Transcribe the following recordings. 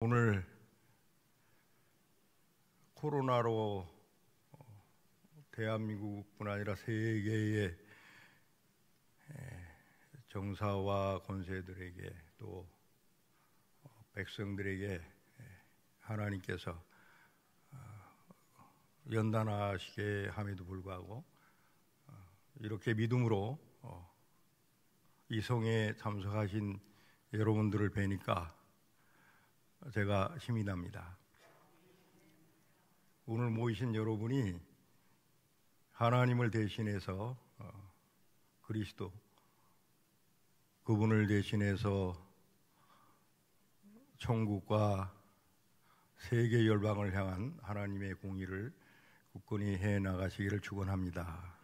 오늘 코로나로 대한민국뿐 아니라 세계의 정사와 권세들에게 또 백성들에게 하나님께서 연단하시게 함에도 불구하고 이렇게 믿음으로 이 성에 참석하신 여러분들을 뵈니까 제가 힘이 납니다. 오늘 모이신 여러분이 하나님을 대신해서 그리스도 그분을 대신해서 천국과 세계 열방을 향한 하나님의 공의를 굳건히 해나가시기를 축원합니다.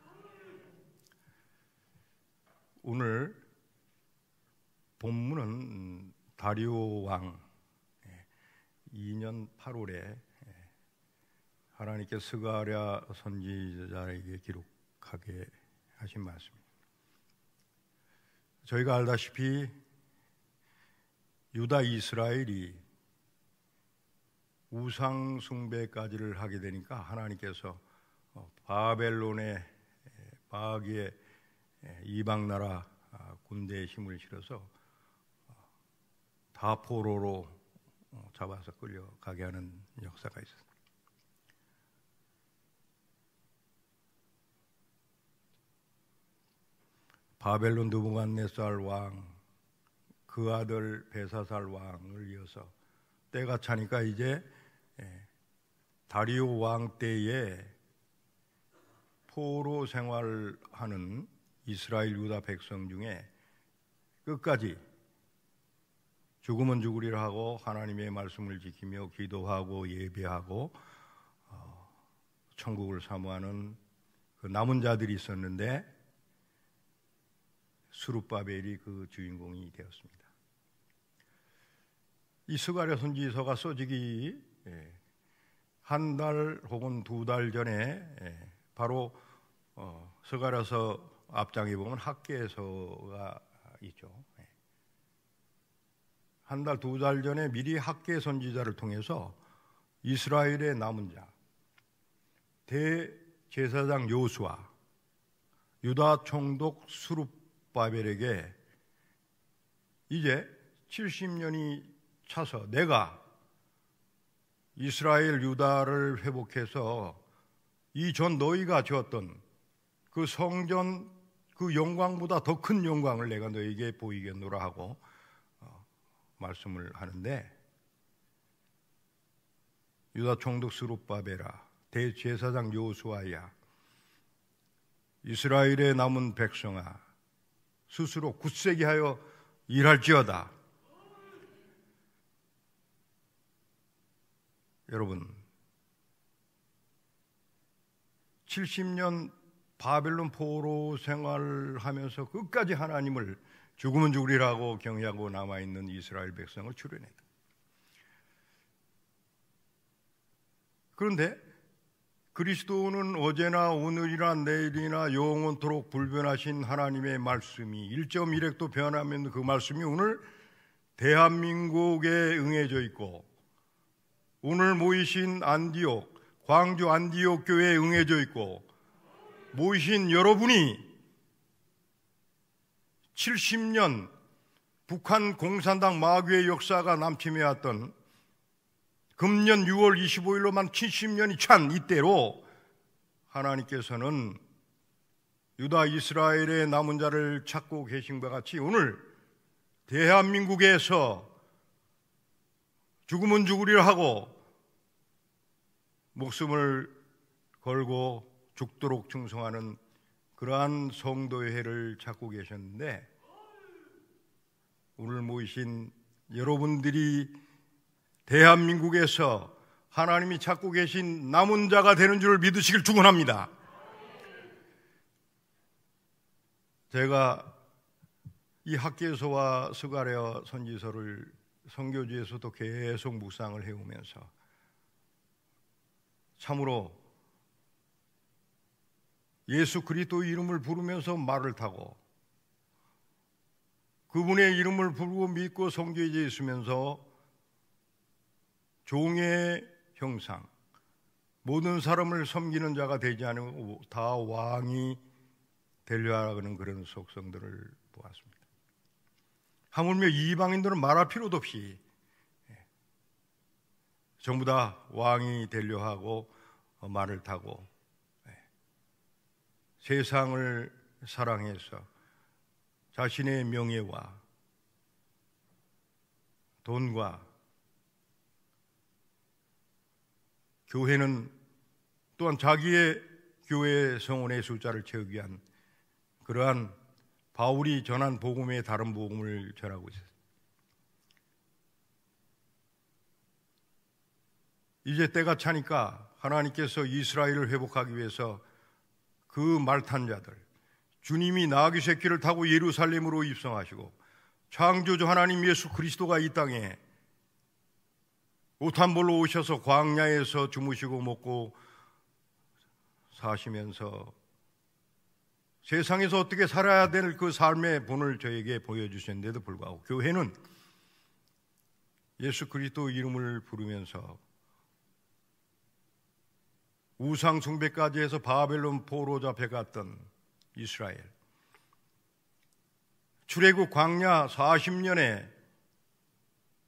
오늘 본문은 다리오 왕 2년 8월에 하나님께 스가랴 선지자에게 기록하게 하신 말씀입니다. 저희가 알다시피 유다 이스라엘이 우상 숭배까지를 하게 되니까 하나님께서 바벨론의 바악의 이방 나라 군대에 힘을 실어서 다포로로 잡아서 끌려가게 하는 역사가 있었습니다. 바벨론 느부갓네살 왕, 그 아들 벨사살 왕을 이어서 때가 차니까 이제 다리오 왕 때에 포로 생활하는 이스라엘 유다 백성 중에 끝까지 죽으면 죽으리라 하고 하나님의 말씀을 지키며 기도하고 예배하고 천국을 사모하는 그 남은 자들이 있었는데 스룹바벨이 그 주인공이 되었습니다. 이 스가랴 선지서가 써지기 한 달 혹은 두 달 전에 바로 스가랴서 앞장에 보면 학개서가 있죠. 한 달, 두 달 전에 미리 학개 선지자를 통해서 이스라엘의 남은 자, 대제사장 요수아, 유다 총독 스룹바벨에게 이제 70년이 차서 내가 이스라엘 유다를 회복해서 이전 너희가 지었던 그 성전 그 영광보다 더 큰 영광을 내가 너희에게 보이겠노라 하고 말씀을 하는데, 유다 총독 스룹바벨아, 대제사장 요수아야, 이스라엘의 남은 백성아, 스스로 굳세게 하여 일할지어다. 여러분, 70년 바벨론 포로 생활하면서 끝까지 하나님을 죽으면 죽으리라고 경외하고 남아있는 이스라엘 백성을 추려냈다. 그런데 그리스도는 어제나 오늘이나 내일이나 영원토록 불변하신 하나님의 말씀이 1.1획도 변하면 그 말씀이 오늘 대한민국에 응해져 있고, 오늘 모이신 안디옥, 광주 안디옥 교회에 응해져 있고, 모이신 여러분이 70년 북한 공산당 마귀의 역사가 남침해왔던 금년 6월 25일로만 70년이 찬 이때로 하나님께서는 유다 이스라엘의 남은 자를 찾고 계신 것 같이 오늘 대한민국에서 죽으면 죽으리라 하고 목숨을 걸고 죽도록 충성하는 그러한 성도의 해를 찾고 계셨는데, 오늘 모이신 여러분들이 대한민국에서 하나님이 찾고 계신 남은 자가 되는 줄을 믿으시길 축원합니다. 제가 이 학개서와 스가랴 선지서를 선교지에서도 계속 묵상을 해오면서 참으로 예수 그리스도의 이름을 부르면서 말을 타고 그분의 이름을 부르고 믿고 성교에 있으면서 종의 형상, 모든 사람을 섬기는 자가 되지 않으면 다 왕이 되려 하는 그런 속성들을 보았습니다. 하물며 이방인들은 말할 필요도 없이 전부 다 왕이 되려 하고 말을 타고 세상을 사랑해서 자신의 명예와 돈과 교회는 또한 자기의 교회 성원의 숫자를 채우기 위한 그러한 바울이 전한 복음의 다른 복음을 전하고 있었어요. 이제 때가 차니까 하나님께서 이스라엘을 회복하기 위해서 그 말탄 자들, 주님이 나귀 새끼를 타고 예루살렘으로 입성하시고 창조주 하나님 예수 그리스도가 이 땅에 옷 한 벌로 오셔서 광야에서 주무시고 먹고 사시면서 세상에서 어떻게 살아야 될 그 삶의 본을 저에게 보여주셨는데도 불구하고 교회는 예수 그리스도 이름을 부르면서 우상 숭배까지 해서 바벨론 포로 잡혀갔던 이스라엘, 출애굽 광야 40년에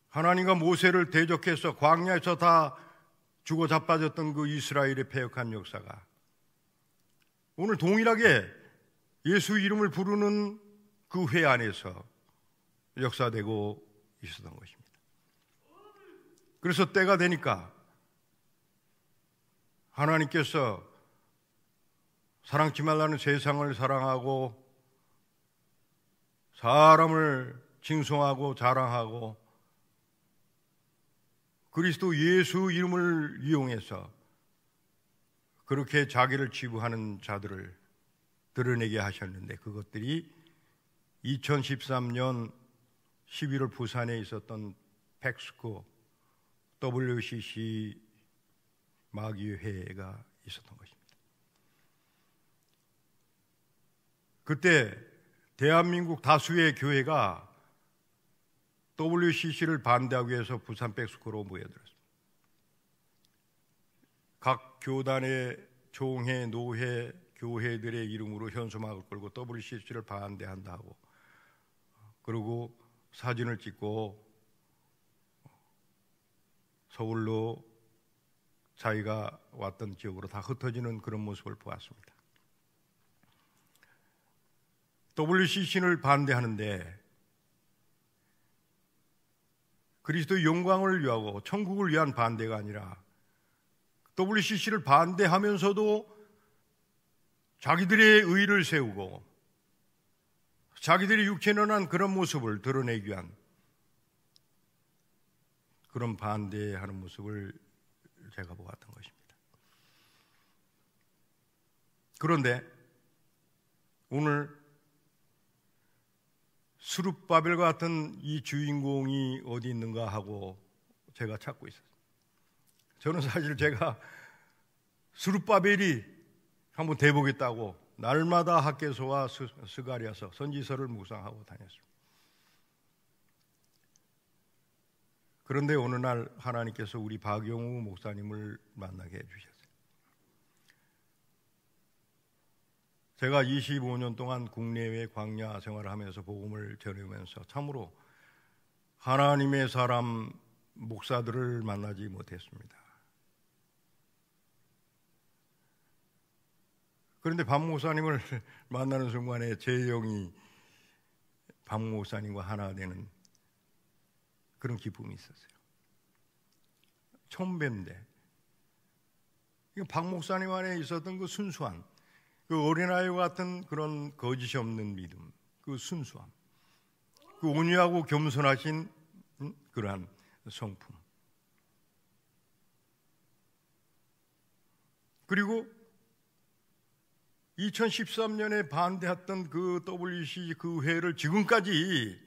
하나님과 모세를 대적해서 광야에서 다 죽어 자빠졌던 그 이스라엘의 패역한 역사가 오늘 동일하게 예수 이름을 부르는 그 회 안에서 역사되고 있었던 것입니다. 그래서 때가 되니까 하나님께서 사랑치 말라는 세상을 사랑하고 사람을 칭송하고 자랑하고 그리스도 예수 이름을 이용해서 그렇게 자기를 치부하는 자들을 드러내게 하셨는데 그것들이 2013년 11월 부산에 있었던 팩스코 WCC 마귀회가 있었던 것입니다. 그때 대한민국 다수의 교회가 WCC를 반대하기 위해서 부산 팩스코로 모여들었습니다. 각 교단의 총회, 노회, 교회들의 이름으로 현수막을 걸고 WCC를 반대한다고 그리고 사진을 찍고 서울로 자기가 왔던 지역으로 다 흩어지는 그런 모습을 보았습니다. WCC를 반대하는데 그리스도의 영광을 위하고 천국을 위한 반대가 아니라 WCC를 반대하면서도 자기들의 의의를 세우고 자기들이 육체론한 그런 모습을 드러내기 위한 그런 반대하는 모습을 제가 보았던 것입니다. 그런데 오늘 스룹바벨과 같은 이 주인공이 어디 있는가 하고 제가 찾고 있었어요. 저는 사실 제가 스룹바벨이 한번 돼보겠다고 날마다 학개서와 스가랴서 선지서를 묵상하고 다녔습니다. 그런데 어느 날 하나님께서 우리 박영우 목사님을 만나게 해주셨어요. 제가 25년 동안 국내외 광야 생활을 하면서 복음을 전하면서 참으로 하나님의 사람 목사들을 만나지 못했습니다. 그런데 박 목사님을 만나는 순간에 제 영이 박 목사님과 하나 되는 그런 기쁨이 있었어요. 처음 뵙는데 박 목사님 안에 있었던 그 순수한 그 어린아이와 같은 그런 거짓이 없는 믿음, 그 순수함, 그 온유하고 겸손하신 그러한 성품, 그리고 2013년에 반대했던 그 WC 그 회를 지금까지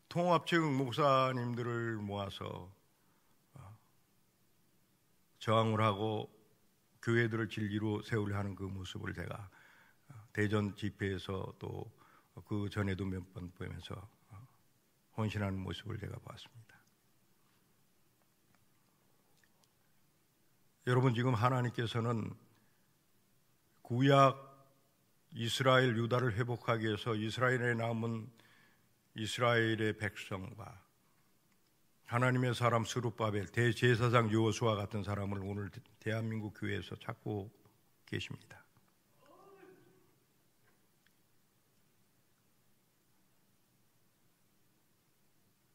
통합체육 목사님들을 모아서 저항을 하고 교회들을 진리로 세우려 하는 그 모습을 제가 대전 집회에서 또 그 전에도 몇 번 보면서 헌신하는 모습을 제가 봤습니다. 여러분, 지금 하나님께서는 구약 이스라엘 유다를 회복하기 위해서 이스라엘에 남은 이스라엘의 백성과 하나님의 사람 스룹바벨, 대제사장 여호수아 같은 사람을 오늘 대한민국 교회에서 찾고 계십니다.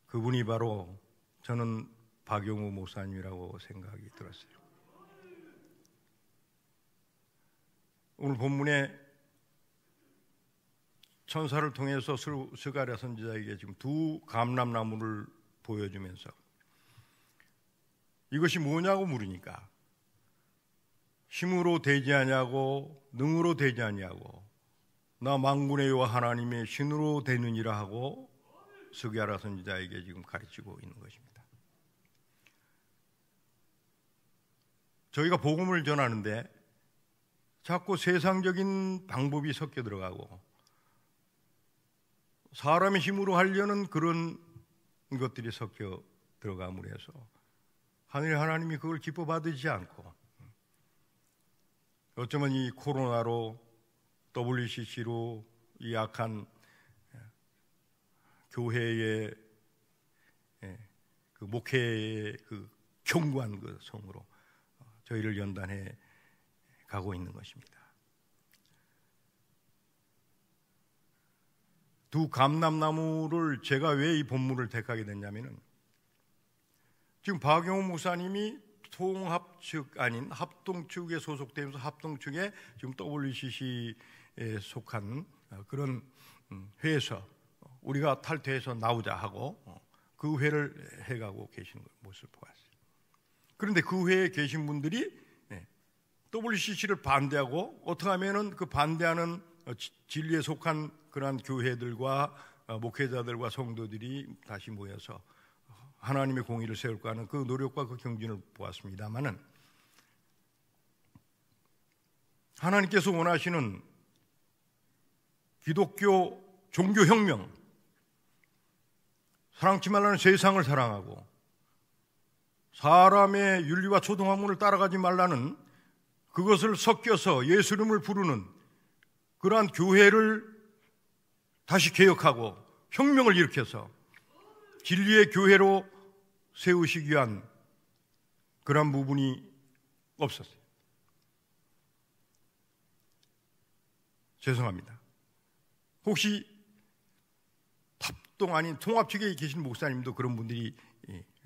그분이 바로 저는 박용우 목사님이라고 생각이 들었어요. 오늘 본문에 천사를 통해서 스가랴 선지자에게 지금 두 감람나무를 보여주면서 이것이 뭐냐고 물으니까 힘으로 되지 아니하고 능으로 되지 아니하고 나 만군의 여호와 하나님의 신으로 되느니라 하고 스가랴 선지자에게 지금 가르치고 있는 것입니다. 저희가 복음을 전하는데 자꾸 세상적인 방법이 섞여 들어가고 사람의 힘으로 하려는 그런 것들이 섞여 들어감으로 해서 하늘의 하나님이 그걸 기뻐 받으지 않고 어쩌면 이 코로나로 WCC로 이 약한 교회의 그 목회의 그 견고한 그 성으로 저희를 연단해 가고 있는 것입니다. 두 감람나무를 제가 왜 이 본문을 택하게 됐냐면은 지금 박용우 목사님이 통합 측 아닌 합동 측에 소속되면서 합동 측에 지금 WCC에 속한 그런 회에서 우리가 탈퇴해서 나오자 하고 그 회를 해가고 계시는 모습을 보았어요. 그런데 그 회에 계신 분들이 WCC를 반대하고 어떻게 하면은 그 반대하는 진리에 속한 그러한 교회들과 목회자들과 성도들이 다시 모여서 하나님의 공의를 세울까 하는 그 노력과 그 경진을 보았습니다만은 하나님께서 원하시는 기독교 종교혁명, 사랑치 말라는 세상을 사랑하고 사람의 윤리와 초등학문을 따라가지 말라는 그것을 섞여서 예수 이름을 부르는 그러한 교회를 다시 개혁하고 혁명을 일으켜서 진리의 교회로 세우시기 위한 그러한 부분이 없었어요. 죄송합니다. 혹시 합동 아닌 통합 측에 계신 목사님도 그런 분들이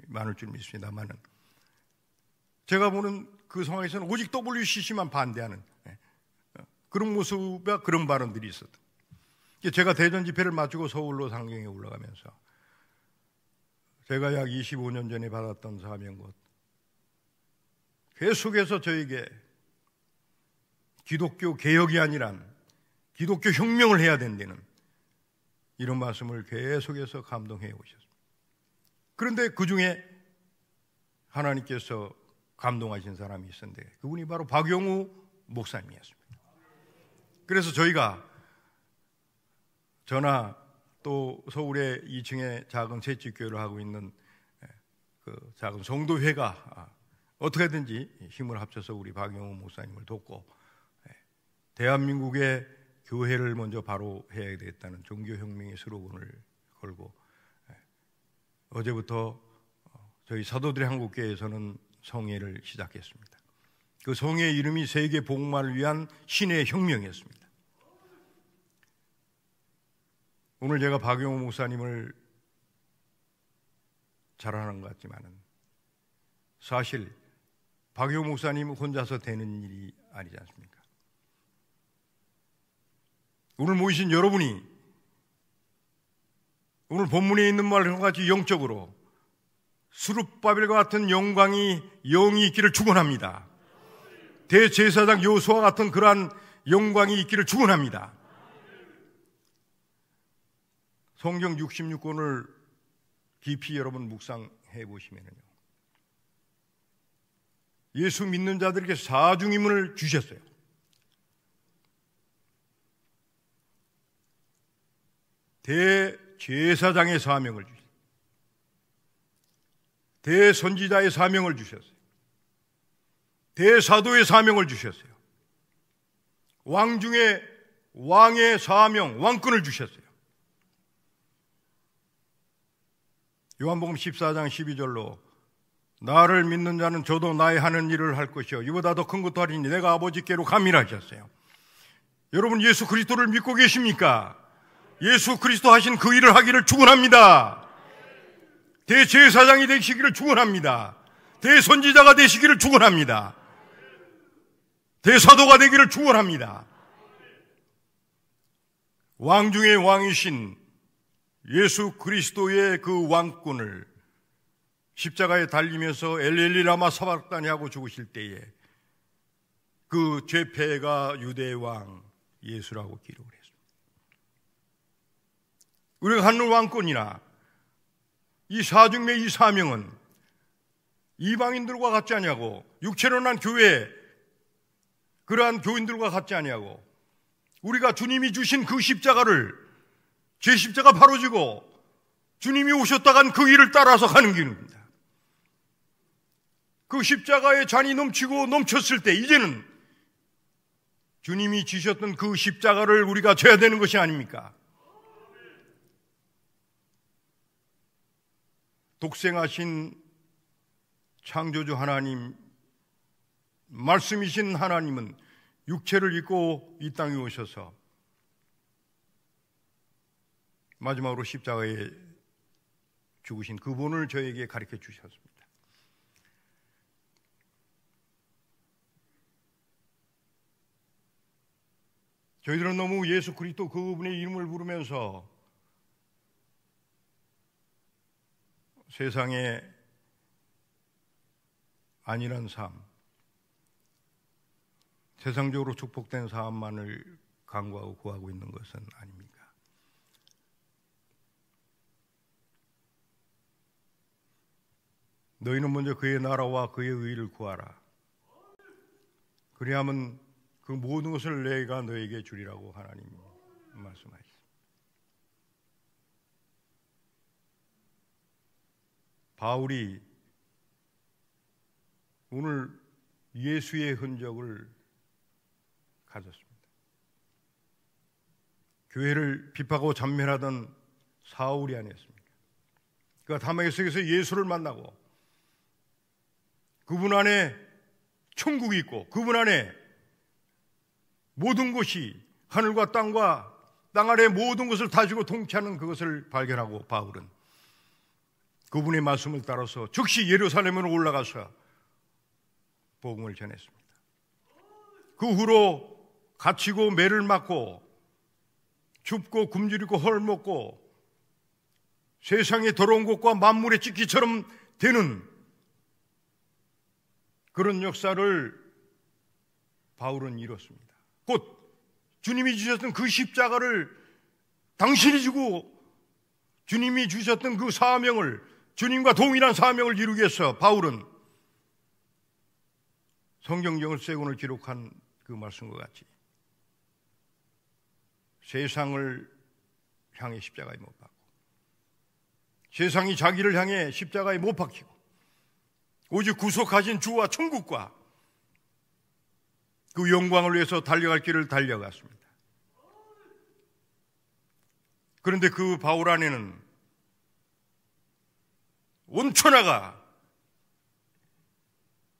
많을 줄 믿습니다만은 제가 보는 그 상황에서는 오직 WCC만 반대하는 그런 모습과 그런 발언들이 있었다. 제가 대전 집회를 마치고 서울로 상경에 올라가면서 제가 약 25년 전에 받았던 사명것 계속해서 저에게 기독교 개혁이 아니란 기독교 혁명을 해야 된다는 이런 말씀을 계속해서 감동해 오셨습니다. 그런데 그 중에 하나님께서 감동하신 사람이 있었는데 그분이 바로 박용우 목사님이었습니다. 그래서 저희가 저나 또 서울에 2층에 작은 새집교회를 하고 있는 그 작은 성도회가 어떻게든지 힘을 합쳐서 우리 박용우 목사님을 돕고 대한민국의 교회를 먼저 바로 해야 되겠다는 종교혁명의 슬로건을 걸고 어제부터 저희 사도들의 한국교회에서는 성회를 시작했습니다. 그 성회 이름이 세계 복음화를 위한 신의 혁명이었습니다. 오늘 제가 박용우 목사님을 자랑하는 것 같지만은 사실 박용우 목사님 혼자서 되는 일이 아니지 않습니까? 오늘 모이신 여러분이 오늘 본문에 있는 말과 같이 영적으로 스룹바벨과 같은 영광이 영이 있기를 축원합니다. 대제사장 여호수아 같은 그러한 영광이 있기를 축원합니다. 성경 66권을 깊이 여러분 묵상해 보시면요, 예수 믿는 자들에게 사중임을 주셨어요. 대제사장의 사명을 주셨어요. 대선지자의 사명을 주셨어요. 대사도의 사명을 주셨어요. 왕 중에 왕의 사명, 왕권을 주셨어요. 요한복음 14장 12절로 나를 믿는 자는 저도 나의 하는 일을 할 것이요 이보다 더 큰 것도 하리니 내가 아버지께로 감이라 하셨어요. 여러분 예수 그리스도를 믿고 계십니까? 예수 그리스도 하신 그 일을 하기를 축원합니다. 대제사장이 되시기를 축원합니다. 대선지자가 되시기를 축원합니다. 대사도가 되기를 축원합니다. 왕 중의 왕이신 예수 그리스도의 그 왕권을 십자가에 달리면서 엘렐리 라마 사박다니 하고 죽으실 때에 그 죄패가 유대의 왕 예수라고 기록을 했습니다. 우리가 갖는 왕권이나 이 사중매 이 사명은 이방인들과 같지 아니하고 육체로 난 교회 그러한 교인들과 같지 아니하고 우리가 주님이 주신 그 십자가를 제 십자가 바로 지고 주님이 오셨다간 그 길을 따라서 가는 길입니다. 그 십자가의 잔이 넘치고 넘쳤을 때 이제는 주님이 지셨던 그 십자가를 우리가 져야 되는 것이 아닙니까? 독생하신 창조주 하나님, 말씀이신 하나님은 육체를 입고 이 땅에 오셔서 마지막으로 십자가에 죽으신 그분을 저에게 가르쳐 주셨습니다. 저희들은 너무 예수 그리스도 그분의 이름을 부르면서 세상에 안일한 삶, 세상적으로 축복된 삶만을 간구하고 구하고 있는 것은 아닙니까? 너희는 먼저 그의 나라와 그의 의를 구하라. 그리하면 그 모든 것을 내가 너에게 주리라고 하나님이 말씀하셨습니다. 바울이 오늘 예수의 흔적을 가졌습니다. 교회를 비판하고 잔멸하던 사울이 아니었습니까? 그가 다메섹에서 예수를 만나고 그분 안에 천국이 있고 그분 안에 모든 것이 하늘과 땅과 땅 아래 모든 것을 다지고 통치하는 그것을 발견하고 바울은 그분의 말씀을 따라서 즉시 예루살렘으로 올라가서 복음을 전했습니다. 그 후로 갇히고 매를 맞고 춥고 굶주리고 헐먹고 세상의 더러운 것과 만물의 찢기처럼 되는 그런 역사를 바울은 이뤘습니다. 곧 주님이 주셨던 그 십자가를 당신이 지고 주님이 주셨던 그 사명을 주님과 동일한 사명을 이루기 위해서 바울은 성경경을 세권을 기록한 그 말씀과 같이 세상을 향해 십자가에 못 박고 세상이 자기를 향해 십자가에 못 박히고 오직 구속하신 주와 천국과 그 영광을 위해서 달려갈 길을 달려갔습니다. 그런데 그 바울 안에는 온천하가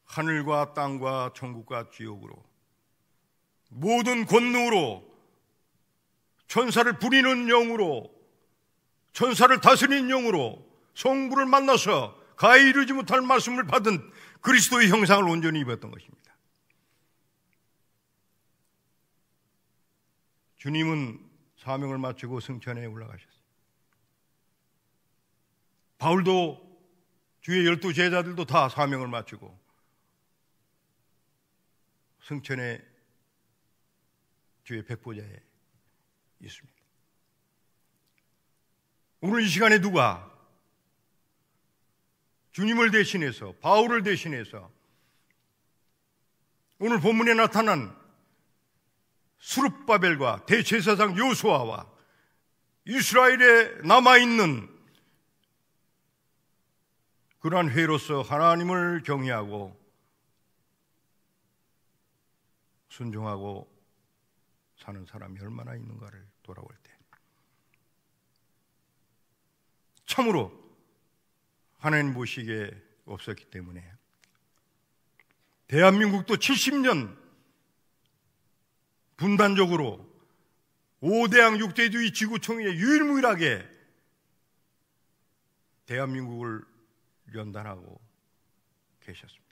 하늘과 땅과 천국과 지옥으로 모든 권능으로 천사를 부리는 영으로 천사를 다스리는 영으로 성부를 만나서 가히 이루지 못할 말씀을 받은 그리스도의 형상을 온전히 입었던 것입니다. 주님은 사명을 마치고 승천에 올라가셨어요. 바울도 주의 12 제자들도 다 사명을 마치고 승천에 주의 백보자에 있습니다. 오늘 이 시간에 누가 주님을 대신해서 바울을 대신해서 오늘 본문에 나타난 스룹바벨과 대제사장 요수아와 이스라엘에 남아있는 그러한 회로서 하나님을 경외하고 순종하고 사는 사람이 얼마나 있는가를 돌아볼 때 참으로 하나님 보시기에 없었기 때문에 대한민국도 70년 분단적으로 5대양 6대주의 지구총회에 유일무이하게 대한민국을 연단하고 계셨습니다.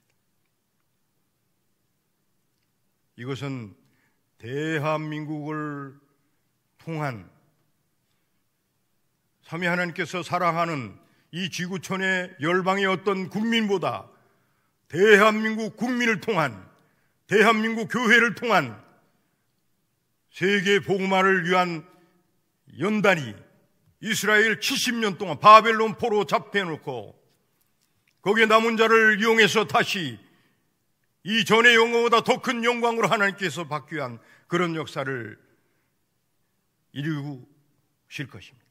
이것은 대한민국을 통한 삼위 하나님께서 사랑하는 이 지구촌의 열방의 어떤 국민보다 대한민국 국민을 통한, 대한민국 교회를 통한 세계 복음화를 위한 연단이 이스라엘 70년 동안 바벨론 포로 잡혀놓고 거기에 남은 자를 이용해서 다시 이 전의 영광보다 더 큰 영광으로 하나님께서 받기 위한 그런 역사를 이루실 것입니다.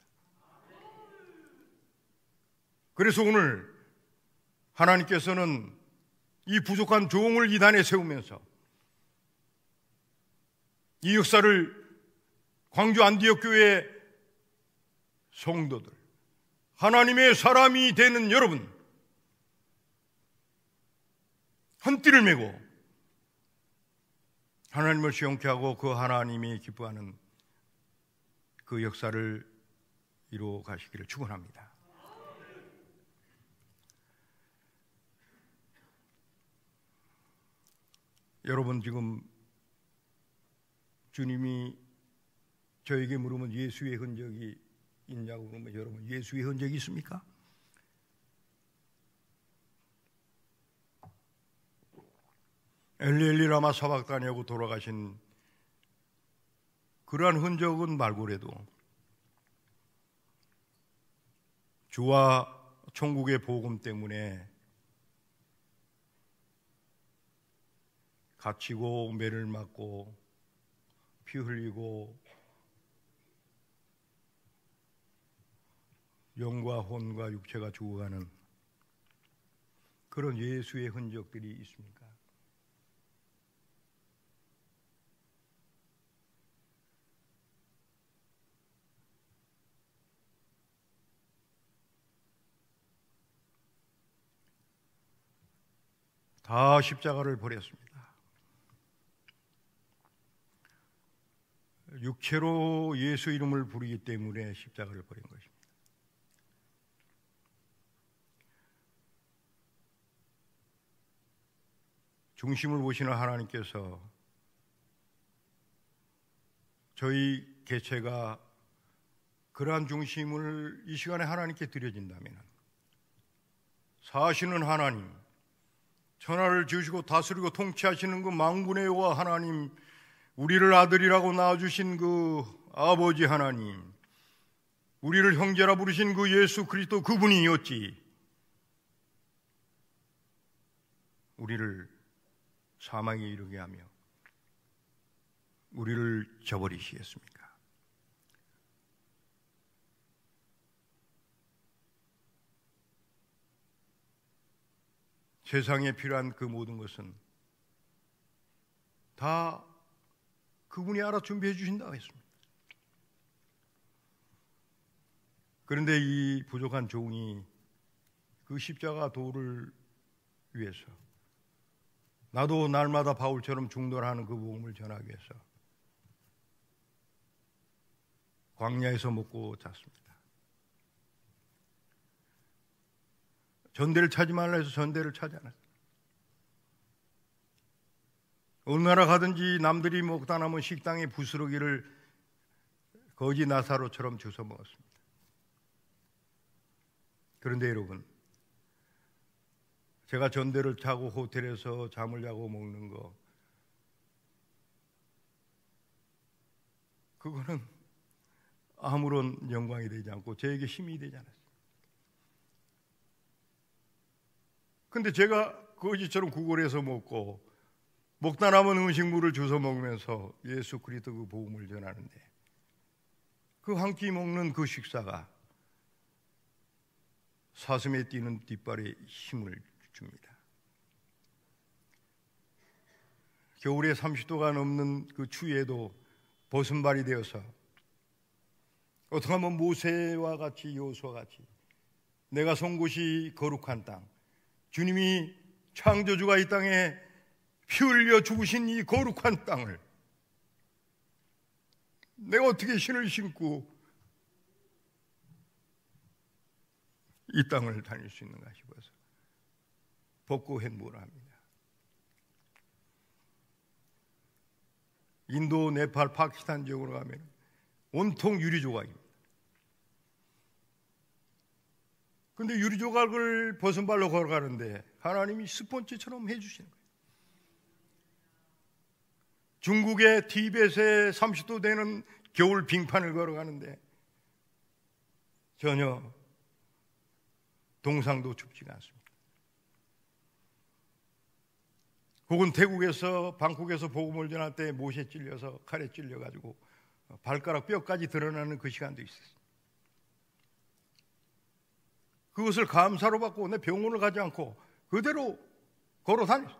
그래서 오늘 하나님께서는 이 부족한 종을 이 단에 세우면서 이 역사를 광주 안디옥 교회 성도들, 하나님의 사람이 되는 여러분, 한 띠를 메고 하나님을 시험케 하고 그 하나님이 기뻐하는 그 역사를 이루어 가시기를 축원합니다. 여러분, 지금 주님이 저에게 물으면 예수의 흔적이 있냐고 그러면 여러분, 예수의 흔적이 있습니까? 엘리 라마 사박다니하고 돌아가신 그러한 흔적은 말고라도 주와 천국의 복음 때문에 갇히고 매를 맞고 피 흘리고 영과 혼과 육체가 죽어가는 그런 예수의 흔적들이 있습니까? 다 십자가를 버렸습니다. 육체로 예수 이름을 부르기 때문에 십자가를 버린 것입니다. 중심을 보시는 하나님께서 저희 개체가 그러한 중심을 이 시간에 하나님께 드려진다면 사시는 하나님, 천하를 지으시고 다스리고 통치하시는 그 만군의 여호와 하나님, 우리를 아들이라고 낳아주신 그 아버지 하나님, 우리를 형제라 부르신 그 예수 그리스도 그분이 어찌 우리를 사망에 이르게 하며 우리를 저버리시겠습니까? 세상에 필요한 그 모든 것은 다 그분이 알아 준비해 주신다고 했습니다. 그런데 이 부족한 종이 그 십자가 도를 위해서 나도 날마다 바울처럼 중도하는 그 복음을 전하기 위해서 광야에서 먹고 잤습니다. 전대를 차지 말라 해서 전대를 차지 않았어요. 어느 나라 가든지 남들이 먹다 남은 식당의 부스러기를 거지 나사로처럼 주워 먹었습니다. 그런데 여러분, 제가 전대를 차고 호텔에서 잠을 자고 먹는 거, 그거는 아무런 영광이 되지 않고 저에게 힘이 되지 않았어요. 근데 제가 거지처럼 구걸해서 먹고 먹다 남은 음식물을 주워 먹으면서 예수 그리스도 그 복음을 전하는데 그 한 끼 먹는 그 식사가 사슴에 뛰는 뒷발에 힘을 줍니다. 겨울에 30도가 넘는 그 추위에도 벗은발이 되어서 어떻게 하면 모세와 같이 여호수아와 같이 내가 선 곳이 거룩한 땅, 주님이 창조주가 이 땅에 피 흘려 죽으신 이 거룩한 땅을 내가 어떻게 신을 신고 이 땅을 다닐 수 있는가 싶어서 벗고 행보를 합니다. 인도, 네팔, 파키스탄 지역으로 가면 온통 유리조각입니다. 근데 유리조각을 벗은 발로 걸어가는데 하나님이 스폰지처럼 해주시는 거예요. 중국의 티벳에 30도 되는 겨울 빙판을 걸어가는데 전혀 동상도 춥지가 않습니다. 혹은 태국에서 방콕에서 복음을 전할 때 못에 찔려서 칼에 찔려가지고 발가락 뼈까지 드러나는 그 시간도 있었어요. 그것을 감사로 받고 내 병원을 가지 않고 그대로 걸어 다녔어요.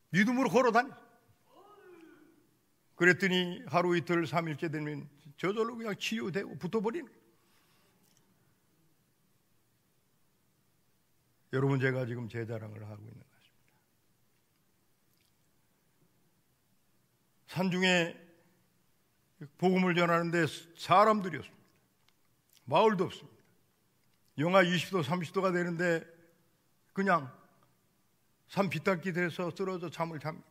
믿음으로 걸어 다녔어요. 그랬더니 하루 이틀 3일째 되면 저절로 그냥 치유되고 붙어버리는 거예요. 여러분, 제가 지금 제 자랑을 하고 있는 것 같습니다. 산중에 복음을 전하는데 사람들이 없습니다. 마을도 없습니다. 영하 20도 30도가 되는데 그냥 산 비탈길에서 쓰러져 잠을 잡니다.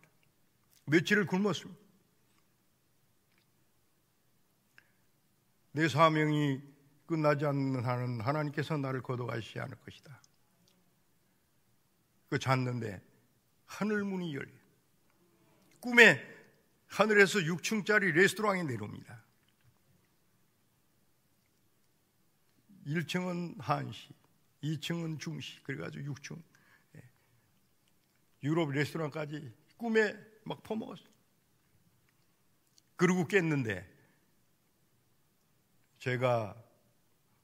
며칠을 굶었습니다. 내 사명이 끝나지 않는 한은 하나님께서 나를 거둬가시지 않을 것이다. 그 잤는데 하늘 문이 열려 꿈에 하늘에서 6층짜리 레스토랑이 내려옵니다. 1층은 한시, 2층은 중시, 그래가지고 6층 유럽 레스토랑까지 꿈에 막 퍼먹었어요. 그러고 깼는데 제가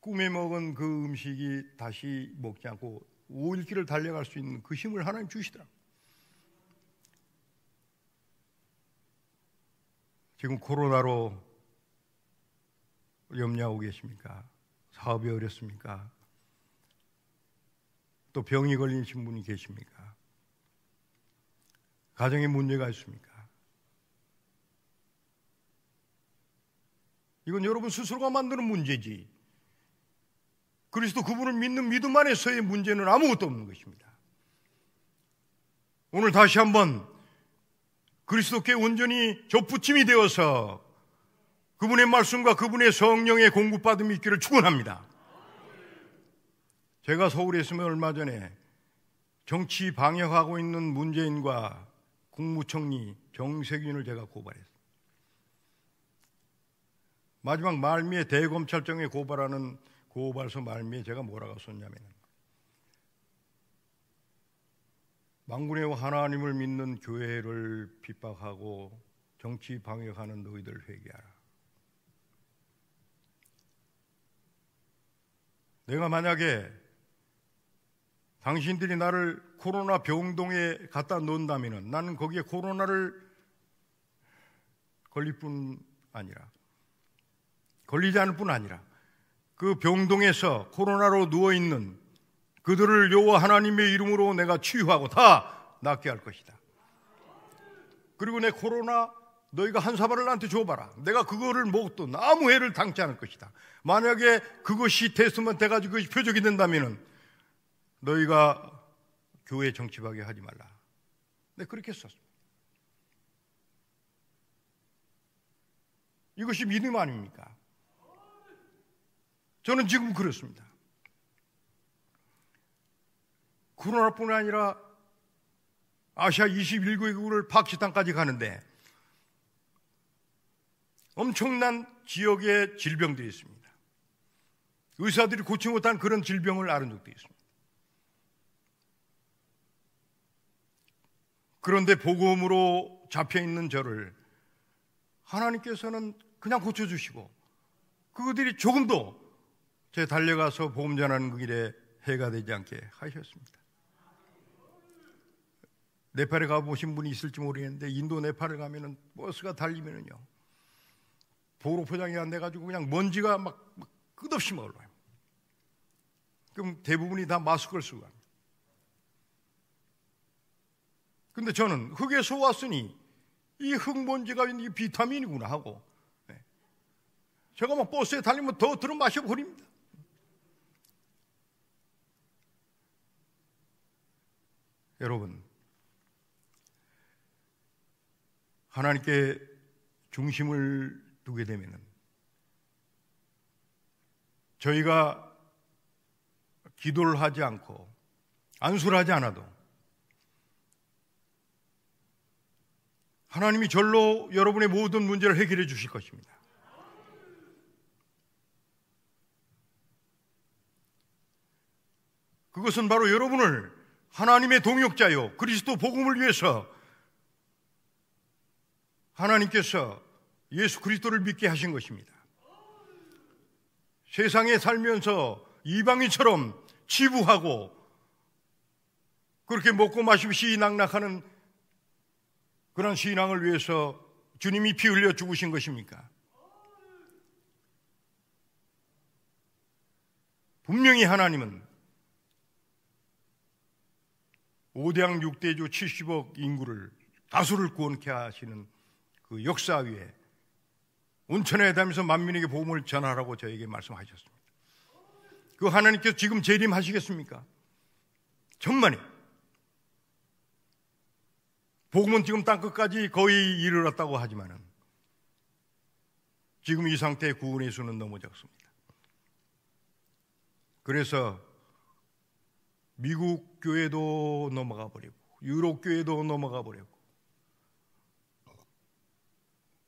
꿈에 먹은 그 음식이 다시 먹지 않고 5일길을 달려갈 수 있는 그 힘을 하나님 주시더라고요. 지금 코로나로 염려하고 계십니까? 사업이 어렵습니까? 또 병이 걸리신 분이 계십니까? 가정에 문제가 있습니까? 이건 여러분 스스로가 만드는 문제지, 그리스도 그분을 믿는 믿음 안에서의 문제는 아무것도 없는 것입니다. 오늘 다시 한번 그리스도께 온전히 접붙임이 되어서 그분의 말씀과 그분의 성령의 공급받음이 있기를 축원합니다. 제가 서울에 있으면 얼마 전에 정치 방역하고 있는 문재인과 국무총리 정세균을 제가 고발했어요. 마지막 말미에 대검찰청에 고발하는 고발서 말미에 제가 뭐라고 썼냐면, 망군의 하나님을 믿는 교회를 핍박하고 정치 방역하는 너희들 회개하라. 내가 만약에 당신들이 나를 코로나 병동에 갖다 놓는다면 나는 거기에 코로나를 걸리지 않을 뿐 아니라 그 병동에서 코로나로 누워있는 그들을 여호와 하나님의 이름으로 내가 치유하고 다 낫게 할 것이다. 그리고 내 코로나 너희가 한 사발을 나한테 줘봐라. 내가 그거를 먹어도 아무 해를 당치 않을 것이다. 만약에 그것이 테스트만 돼가지고 그것이 표적이 된다면 너희가 교회 정치박에 하지 말라. 네, 그렇게 썼습니다. 이것이 믿음 아닙니까? 저는 지금 그렇습니다. 코로나뿐 아니라 아시아 21개국을 파키스탄까지 가는데 엄청난 지역의 질병들이 있습니다. 의사들이 고치 못한 그런 질병을 앓은 적도 있습니다. 그런데 복음으로 잡혀있는 저를 하나님께서는 그냥 고쳐주시고 그들이 조금도 제 달려가서 복음 전하는 그 길에 해가 되지 않게 하셨습니다. 네팔에 가보신 분이 있을지 모르겠는데 인도 네팔을 가면은 버스가 달리면은요 도로 포장이 안 돼가지고 그냥 먼지가 막 끝없이 막 올라와요. 그럼 대부분이 다 마스크를 쓰고 갑니다. 근데 저는 흙에서 왔으니 이 흙먼지가 이 비타민이구나 하고 제가 막 버스에 달리면 더 들어 마셔버립니다. 여러분, 하나님께 중심을 두게 되면 저희가 기도를 하지 않고 안수를 하지 않아도 하나님이 절로 여러분의 모든 문제를 해결해 주실 것입니다. 그것은 바로 여러분을 하나님의 동역자요 그리스도 복음을 위해서 하나님께서 예수 그리스도를 믿게 하신 것입니다. 세상에 살면서 이방인처럼 치부하고 그렇게 먹고 마시고 시의낙락하는 그런 신앙을 위해서 주님이 피 흘려 죽으신 것입니까? 분명히 하나님은 5대양 6대주 70억 인구를 다수를 구원케 하시는 그 역사 위에 온천에 다니면서 만민에게 복음을 전하라고 저에게 말씀하셨습니다. 그 하나님께서 지금 재림하시겠습니까? 정말이 복음은 지금 땅끝까지 거의 이르렀다고 하지만은 지금 이 상태의 구원의 수는 너무 적습니다. 그래서 미국 교회도 넘어가 버리고 유럽 교회도 넘어가 버리고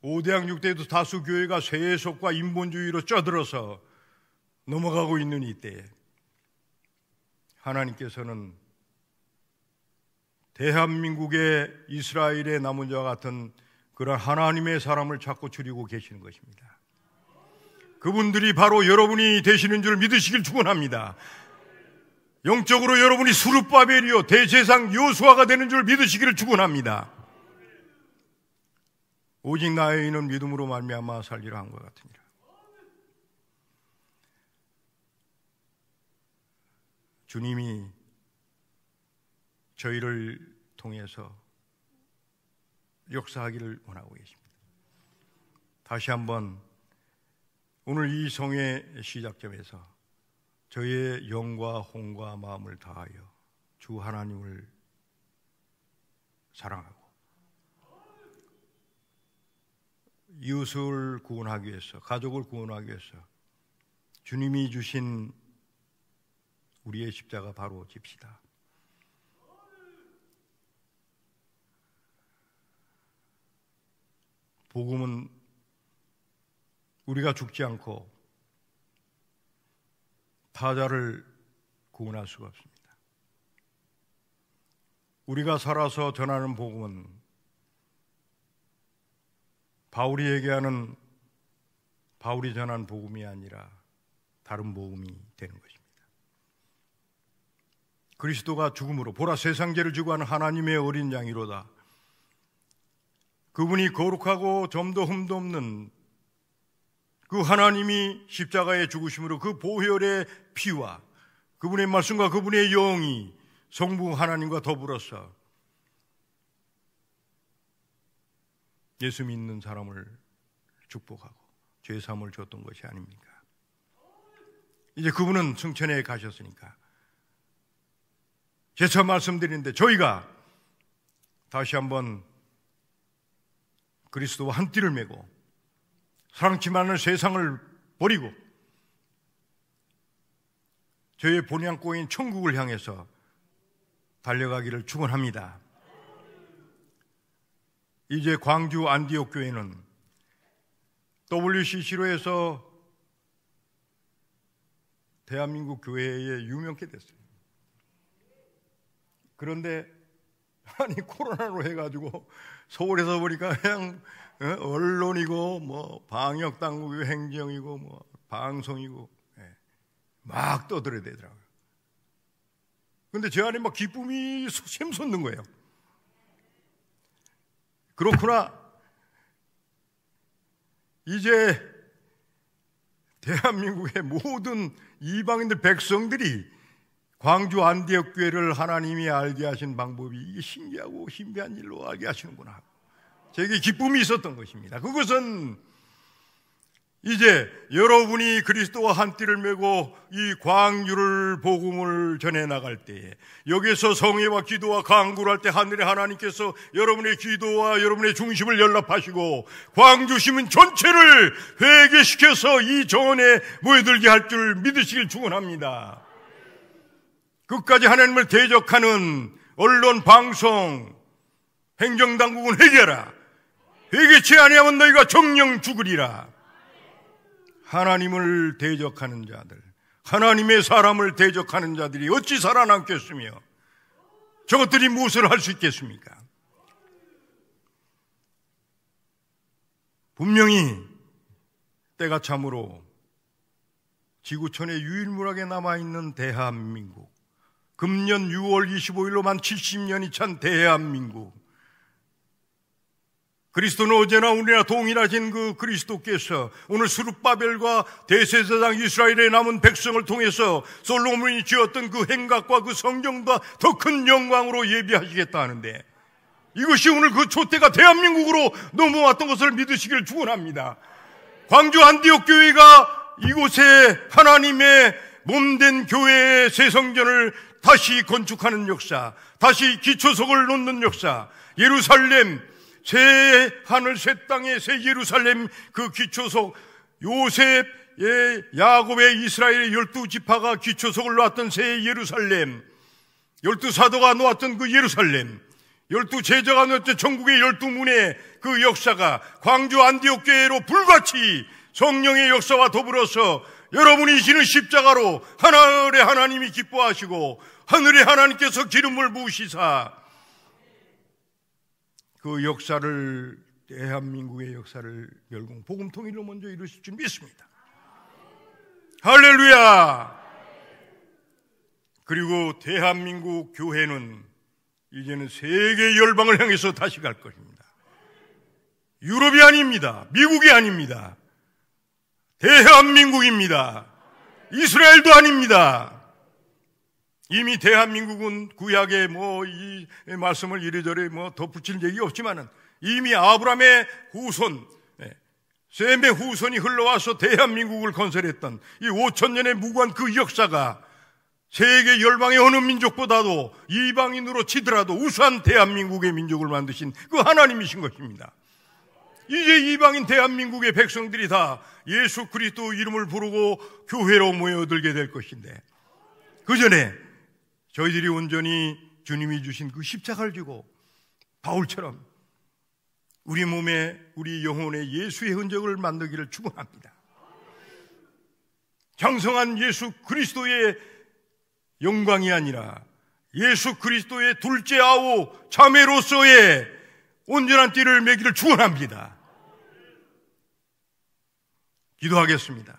5대양 6대도 다수 교회가 세속과 인본주의로 쪄들어서 넘어가고 있는 이때에 하나님께서는 대한민국의 이스라엘의 남은 자와 같은 그런 하나님의 사람을 찾고 줄이고 계시는 것입니다. 그분들이 바로 여러분이 되시는 줄 믿으시길 축원합니다. 영적으로 여러분이 스룹바벨이요 대제사장 여호수아가 되는 줄 믿으시기를 축원합니다. 오직 나의 이는 믿음으로 말미암아 살리라 한 것 같으니라. 주님이 저희를 통해서 역사하기를 원하고 계십니다. 다시 한번 오늘 이 성의 시작점에서 저희의 영과 혼과 마음을 다하여 주 하나님을 사랑하고 이웃을 구원하기 위해서, 가족을 구원하기 위해서 주님이 주신 우리의 십자가 바로 집시다. 복음은 우리가 죽지 않고 타자를 구원할 수가 없습니다. 우리가 살아서 전하는 복음은 바울이 얘기하는 바울이 전한 복음이 아니라 다른 복음이 되는 것입니다. 그리스도가 죽음으로 보라 세상 죄를 지고 하는 하나님의 어린 양이로다. 그분이 거룩하고 점도 흠도 없는 그 하나님이 십자가에 죽으심으로 그 보혈의 피와 그분의 말씀과 그분의 영이 성부 하나님과 더불어서 예수 믿는 사람을 축복하고 죄사함을 줬던 것이 아닙니까? 이제 그분은 승천에 가셨으니까 재차 말씀드리는데 저희가 다시 한번 그리스도와 한 띠를 메고 사랑치 않는 세상을 버리고 저희의 본향고인 천국을 향해서 달려가기를 축원합니다. 이제 광주 안디옥 교회는 WCC로 해서 대한민국 교회에 유명케 됐어요. 그런데 아니 코로나로 해가지고 서울에서 보니까 그냥 언론이고 뭐 방역 당국이고 행정이고 뭐 방송이고 막 떠들어대더라고요. 근데 제 안에 막 기쁨이 샘솟는 거예요. 그렇구나. 이제 대한민국의 모든 이방인들 백성들이 광주 안디옥 교회를 하나님이 알게 하신 방법이 이게 신기하고 신비한 일로 알게 하시는구나. 제게 기쁨이 있었던 것입니다. 그것은 이제 여러분이 그리스도와 한 띠를 메고 이 광주를 복음을 전해 나갈 때에 여기서 성회와 기도와 간구를 할 때 하늘의 하나님께서 여러분의 기도와 여러분의 중심을 연락하시고 광주 시민 전체를 회개시켜서 이 정원에 모여들게 할 줄 믿으시길 축원합니다. 끝까지 하나님을 대적하는 언론, 방송, 행정당국은 회개하라. 회개치 아니하면 너희가 정령 죽으리라. 하나님을 대적하는 자들, 하나님의 사람을 대적하는 자들이 어찌 살아남겠으며 저것들이 무엇을 할 수 있겠습니까? 분명히 때가 참으로 지구촌에 유일무하게 남아있는 대한민국, 금년 6월 25일로 만 70년이 찬 대한민국, 그리스도는 어제나 오늘이나 동일하신 그 그리스도께서 오늘 스룹바벨과 대제사장 이스라엘의 남은 백성을 통해서 솔로몬이 지었던 그 행각과 그 성경과 더 큰 영광으로 예비하시겠다 하는데 이것이 오늘 그 촛대가 대한민국으로 넘어왔던 것을 믿으시기를 축원합니다. 광주 안디옥 교회가 이곳에 하나님의 몸된 교회의 새 성전을 다시 건축하는 역사, 다시 기초석을 놓는 역사, 예루살렘 새 하늘 새 땅의 새 예루살렘 그 기초석, 요셉의 야곱의 이스라엘의 12지파가 기초석을 놓았던 새 예루살렘, 12사도가 놓았던 그 예루살렘, 12제자가 놓았던 전국의 12문의 그 역사가 광주 안디옥 교회로 불같이 성령의 역사와 더불어서 여러분이 지는 십자가로 하늘의 하나님이 기뻐하시고 하늘의 하나님께서 기름을 부으시사 그 역사를, 대한민국의 역사를 결국 복음 통일로 먼저 이루실 줄 믿습니다. 할렐루야. 그리고 대한민국 교회는 이제는 세계 열방을 향해서 다시 갈 것입니다. 유럽이 아닙니다. 미국이 아닙니다. 대한민국입니다. 이스라엘도 아닙니다. 이미 대한민국은 구약에 이 말씀을 이리저리 덧붙일 얘기 없지만은 이미 아브라함의 후손, 셈의 후손이 흘러와서 대한민국을 건설했던 이 5,000년의 무고한 그 역사가 세계 열방의 어느 민족보다도 이방인으로 치더라도 우수한 대한민국의 민족을 만드신 그 하나님이신 것입니다. 이제 이방인 대한민국의 백성들이 다 예수 그리스도 이름을 부르고 교회로 모여들게 될 것인데 그 전에 저희들이 온전히 주님이 주신 그 십자가를 지고 바울처럼 우리 몸에, 우리 영혼에 예수의 흔적을 만들기를 축원합니다. 장성한 예수 그리스도의 영광이 아니라 예수 그리스도의 둘째 아우 자매로서의 온전한 띠를 매기를 축원합니다. 기도하겠습니다.